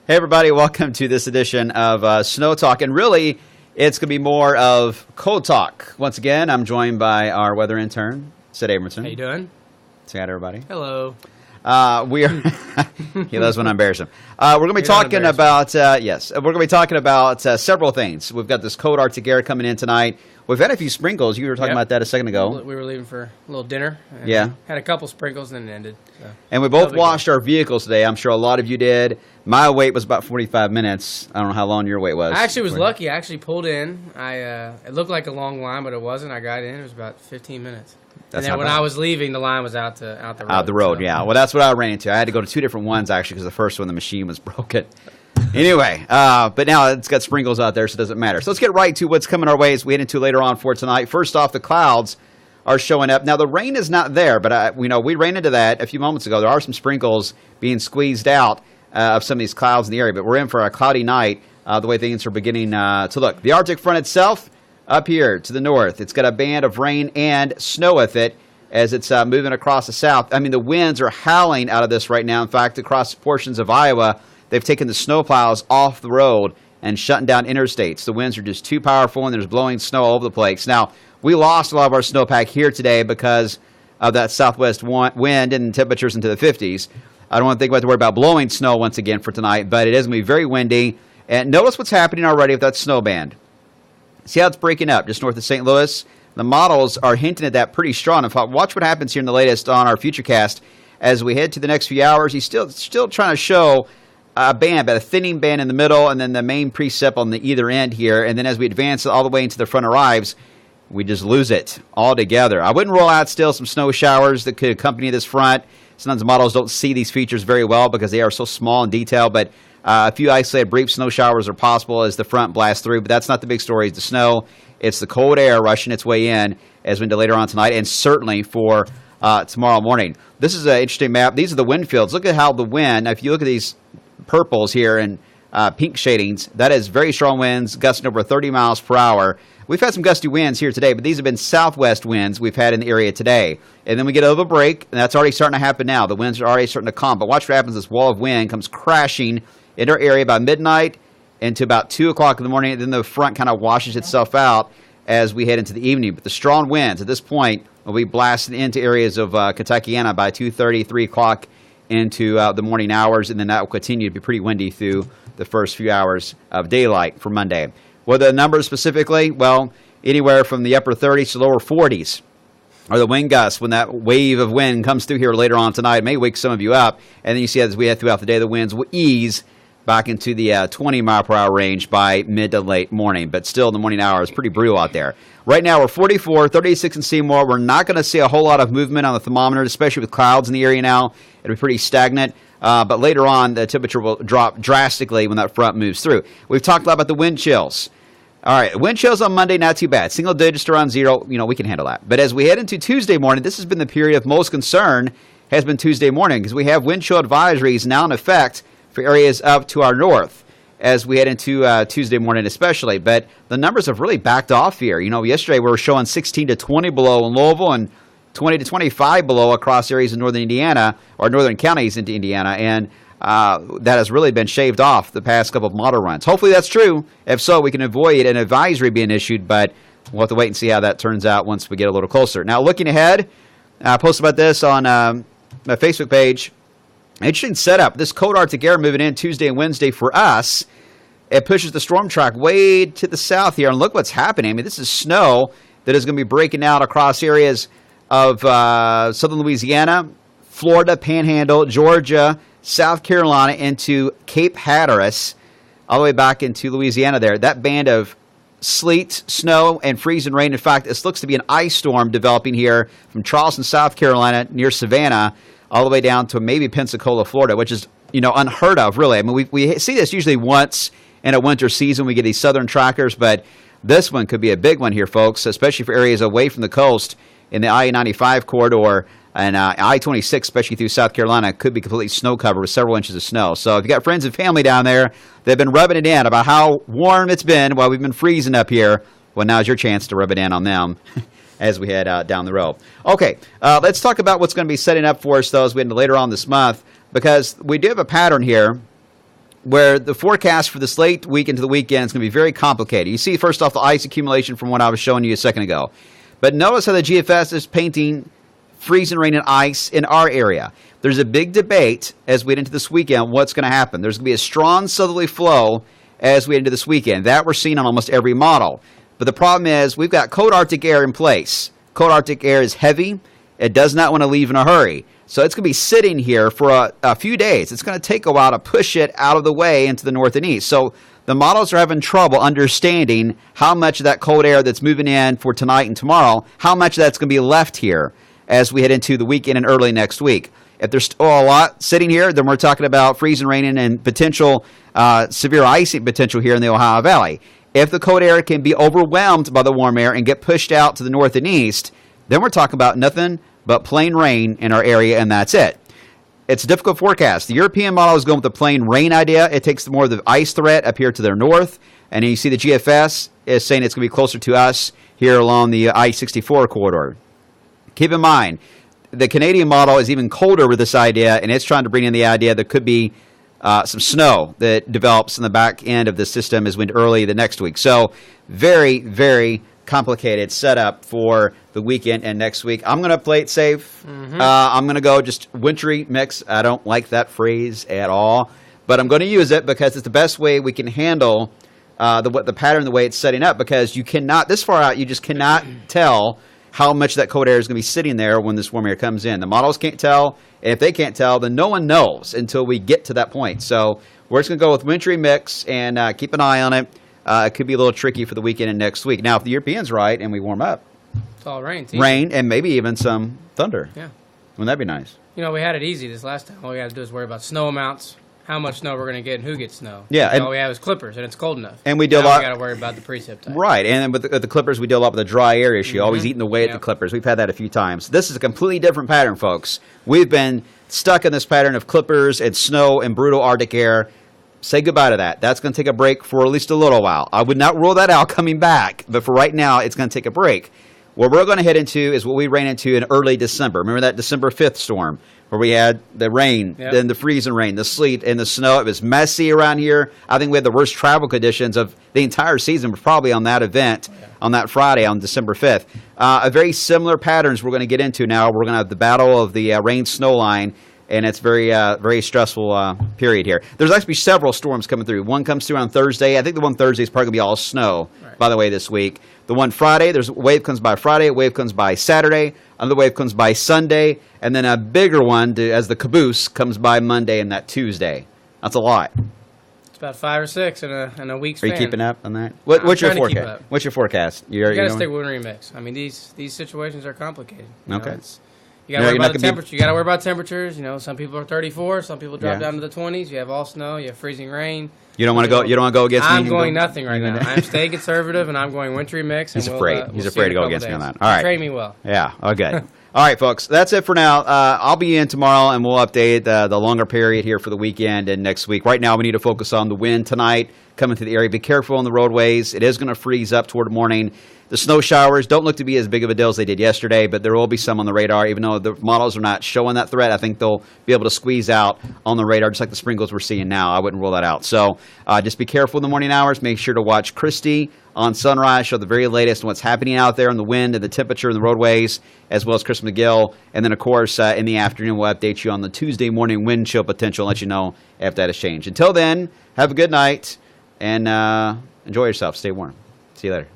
Hey, everybody. Welcome to this edition of Snow Talk. And really, it's going to be more of cold talk. Once again, I'm joined by our weather intern, Sid Abramson. How you doing? Say hi to everybody. Hello. We are. He loves when I embarrass him. We're going to be talking about we're going to be talking about several things. We've got this cold Arctic air coming in tonight. We've had a few sprinkles. You were talking about that a second ago. We were leaving for a little dinner. Yeah. Had a couple sprinkles and then it ended. So. And we both washed our vehicles today. I'm sure a lot of you did. My wait was about 45 minutes. I don't know how long your wait was. I actually was lucky. I actually pulled in. It looked like a long line, but it wasn't. I got in. It was about 15 minutes. And then when I was leaving, the line was out the road. Out the road, yeah. Well, that's what I ran into. I had to go to two different ones, actually, because the first one, the machine was broken. Anyway, but now it's got sprinkles out there, so it doesn't matter. So let's get right to what's coming our way as we head into later on for tonight. First off, the clouds are showing up. Now, the rain is not there, but we ran into that a few moments ago. There are some sprinkles being squeezed out of some of these clouds in the area, but we're in for a cloudy night the way things are beginning to look. The Arctic front itself, up here to the north, it's got a band of rain and snow with it as it's moving across the south. I mean, the winds are howling out of this right now. In fact, across portions of Iowa, they've taken the snowplows off the road and shutting down interstates. The winds are just too powerful, and there's blowing snow all over the place. Now, we lost a lot of our snowpack here today because of that southwest wind and temperatures into the 50s. I don't want to think about to worry about blowing snow once again for tonight, but it is going to be very windy. And notice what's happening already with that snow band. See how it's breaking up just north of St. Louis? The models are hinting at that pretty strong. In fact, watch what happens here in the latest on our Futurecast as we head to the next few hours. He's still trying to show a band, but a thinning band in the middle, and then the main precip on the either end here. And then as we advance all the way into the front arrives, we just lose it altogether. I wouldn't rule out still some snow showers that could accompany this front. Sometimes the models don't see these features very well because they are so small in detail, but a few isolated brief snow showers are possible as the front blasts through, but that's not the big story. It's the snow. It's the cold air rushing its way in as we do later on tonight, and certainly for tomorrow morning. This is an interesting map. These are the wind fields. Look at how the wind, if you look at these purples here and pink shadings, that is very strong winds, gusting over 30 miles per hour. We've had some gusty winds here today, but these have been southwest winds we've had in the area today. And then we get over a break, and that's already starting to happen now. The winds are already starting to calm. But watch what happens. This wall of wind comes crashing into our area by midnight into about 2 o'clock in the morning. And then the front kind of washes itself out as we head into the evening. But the strong winds at this point will be blasting into areas of Kentuckiana by 2:30, 3 o'clock into the morning hours. And then that will continue to be pretty windy through the first few hours of daylight for Monday. What are the numbers specifically? Well, anywhere from the upper 30s to lower 40s are the wind gusts when that wave of wind comes through here later on tonight. It may wake some of you up. And then you see as we head throughout the day, the winds will ease back into the 20-mile-per-hour range by mid to late morning. But still, in the morning hours, pretty brutal out there. Right now, we're 44, 36 in Seymour. We're not going to see a whole lot of movement on the thermometer, especially with clouds in the area now. It'll be pretty stagnant. But later on, the temperature will drop drastically when that front moves through. We've talked a lot about the wind chills. All right, wind chills on Monday, not too bad. Single digits around zero, we can handle that. But as we head into Tuesday morning, this has been the period of most concern, has been Tuesday morning, because we have wind chill advisories now in effect for areas up to our north as we head into Tuesday morning especially. But the numbers have really backed off here. Yesterday we were showing 16 to 20 below in Louisville and 20 to 25 below across areas in northern Indiana or northern counties into Indiana. And that has really been shaved off the past couple of model runs. Hopefully that's true. If so, we can avoid an advisory being issued, but we'll have to wait and see how that turns out once we get a little closer. Now, looking ahead, I posted about this on my Facebook page. Interesting setup. This cold Arctic air moving in Tuesday and Wednesday for us. It pushes the storm track way to the south here, and look what's happening. I mean, this is snow that is going to be breaking out across areas of southern Louisiana, Florida, Panhandle, Georgia, South Carolina into Cape Hatteras, all the way back into Louisiana there. That band of sleet, snow, and freezing rain. In fact, this looks to be an ice storm developing here from Charleston, South Carolina, near Savannah, all the way down to maybe Pensacola, Florida, which is, unheard of, really. I mean, we see this usually once in a winter season. We get these southern trackers, but this one could be a big one here, folks, especially for areas away from the coast in the I-95 corridor. And I-26, especially through South Carolina, could be completely snow covered with several inches of snow. So if you got friends and family down there, they've been rubbing it in about how warm it's been while we've been freezing up here. Well, now's your chance to rub it in on them as we head down the road. Okay, let's talk about what's going to be setting up for us, though, as we head into later on this month, because we do have a pattern here where the forecast for this late week into the weekend is going to be very complicated. You see, first off, the ice accumulation from what I was showing you a second ago. But notice how the GFS is painting freezing rain and ice in our area. There's a big debate as we head into this weekend what's going to happen. There's going to be a strong southerly flow as we head into this weekend. That we're seeing on almost every model. But the problem is we've got cold Arctic air in place. Cold Arctic air is heavy. It does not want to leave in a hurry. So it's going to be sitting here for a few days. It's going to take a while to push it out of the way into the north and east. So the models are having trouble understanding how much of that cold air that's moving in for tonight and tomorrow, how much of that's going to be left here as we head into the weekend and early next week. If there's still a lot sitting here, then we're talking about freezing, raining, and potential severe icing potential here in the Ohio Valley. If the cold air can be overwhelmed by the warm air and get pushed out to the north and east, then we're talking about nothing but plain rain in our area, and that's it. It's a difficult forecast. The European model is going with the plain rain idea. It takes more of the ice threat up here to their north, and you see the GFS is saying it's going to be closer to us here along the I-64 corridor. Keep in mind, the Canadian model is even colder with this idea, and it's trying to bring in the idea there could be some snow that develops in the back end of the system as we early the next week. So very, very complicated setup for the weekend and next week. I'm going to play it safe. I'm going to go just wintry mix. I don't like that phrase at all, but I'm going to use it because it's the best way we can handle the pattern, the way it's setting up, because you cannot, this far out, you just cannot tell how much that cold air is going to be sitting there when this warm air comes in. The models can't tell, and if they can't tell, then no one knows until we get to that point. So we're just going to go with wintry mix and keep an eye on it. It could be a little tricky for the weekend and next week. Now, if the European's right and we warm up, it's all rain. Rain and maybe even some thunder. Yeah. Wouldn't that be nice? You know, we had it easy this last time. All we had to do is worry about snow amounts, how much snow we're going to get, and who gets snow. Yeah. And all we have is clippers, and it's cold enough. And we do a lot. We got to worry about the precip type. Right. And then with the clippers, we deal a lot with the dry air issue, always eating away at the clippers. We've had that a few times. This is a completely different pattern, folks. We've been stuck in this pattern of clippers and snow and brutal Arctic air. Say goodbye to that. That's going to take a break for at least a little while. I would not rule that out coming back, but for right now, it's going to take a break. What we're going to head into is what we ran into in early December. Remember that December 5th storm where we had the rain, then the freezing rain, the sleet, and the snow. It was messy around here. I think we had the worst travel conditions of the entire season, probably on that event on that Friday on December 5th. A very similar patterns we're going to get into now. We're going to have the battle of the rain-snow line. And it's very stressful period here. There's actually several storms coming through. One comes through on Thursday. I think the one Thursday is probably going to be all snow, by the way, this week. The one Friday, there's a wave comes by Friday, a wave comes by Saturday, another wave comes by Sunday, and then a bigger one as the caboose comes by Monday and that Tuesday. That's a lot. It's about 5 or 6 in a week's span. Are you keeping up on that? What's your forecast? What's your forecast? You got to stick with winter mix. I mean, these situations are complicated. Okay. You got to worry about the temperature. You got to worry about temperatures. You know, some people are 34. Some people drop down to the 20s. You have all snow. You have freezing rain. You don't want to go. You don't want to go against me. I'm going nothing right now. I'm staying conservative, and I'm going wintry mix. He's afraid. He's afraid to go against me on that. All right. Trade me well. Yeah. Okay. All right, folks. That's it for now. I'll be in tomorrow, and we'll update the longer period here for the weekend and next week. Right now, we need to focus on the wind tonight coming through the area. Be careful on the roadways. It is going to freeze up toward morning. The snow showers don't look to be as big of a deal as they did yesterday, but there will be some on the radar. Even though the models are not showing that threat, I think they'll be able to squeeze out on the radar, just like the sprinkles we're seeing now. I wouldn't rule that out. So just be careful in the morning hours. Make sure to watch Christy on Sunrise, show the very latest on what's happening out there in the wind and the temperature in the roadways, as well as Chris McGill. And then, of course, in the afternoon, we'll update you on the Tuesday morning wind chill potential and let you know if that has changed. Until then, have a good night and enjoy yourself. Stay warm. See you later.